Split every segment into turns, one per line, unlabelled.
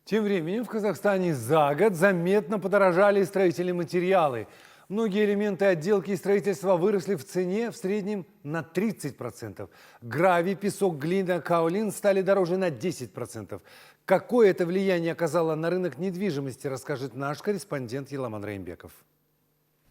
Тем временем в Казахстане за год заметно подорожали строительные материалы. Многие элементы отделки и строительства выросли в цене в среднем на 30%. Гравий, песок, глина, каолин стали дороже на 10%. Какое это влияние оказало на рынок недвижимости, расскажет наш корреспондент Еламан Райымбеков.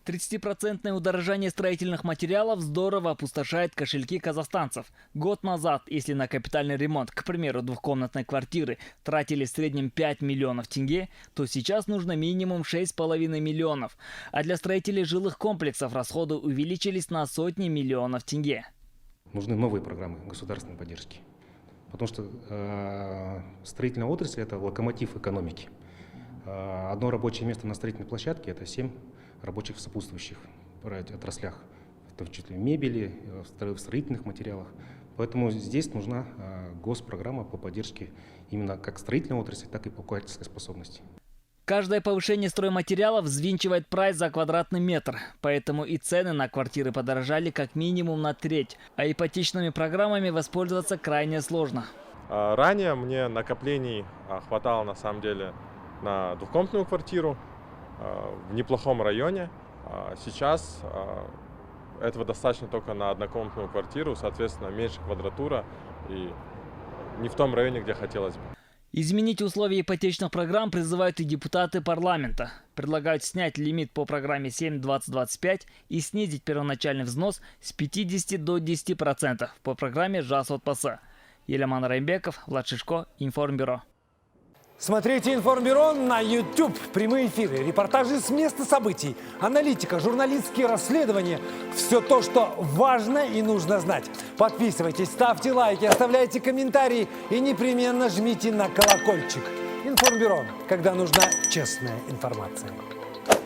30% удорожание строительных материалов здорово опустошает кошельки казахстанцев. Год назад, если на капитальный ремонт, к примеру, двухкомнатной квартиры, тратили в среднем 5 миллионов тенге, то сейчас нужно минимум 6,5 миллионов. А для строителей жилых комплексов расходы увеличились на сотни миллионов тенге.
Нужны новые программы государственной поддержки. Потому что строительная отрасль – это локомотив экономики. Одно рабочее место на строительной площадке – это 7 рабочих в сопутствующих отраслях, в том числе в мебели, в строительных материалах. Поэтому здесь нужна госпрограмма по поддержке именно как строительной отрасли, так и покупательской способности.
Каждое повышение стройматериалов взвинчивает прайс за квадратный метр. Поэтому и цены на квартиры подорожали как минимум на треть. А ипотечными программами воспользоваться крайне сложно.
Ранее мне накоплений хватало на самом деле на двухкомнатную квартиру в неплохом районе. Сейчас этого достаточно только на однокомнатную квартиру, соответственно, меньше квадратура и не в том районе, где хотелось бы.
Изменить условия ипотечных программ призывают и депутаты парламента. Предлагают снять лимит по программе 7-20-25 и снизить первоначальный взнос с 50 до 10% по программе ЖАС Отпаса. Еламан Райымбеков, Влад Шишко, Информбюро.
Смотрите Информбюро на YouTube. Прямые эфиры, репортажи с места событий, аналитика, журналистские расследования. Все то, что важно и нужно знать. Подписывайтесь, ставьте лайки, оставляйте комментарии и непременно жмите на колокольчик. Информбюро, когда нужна честная информация.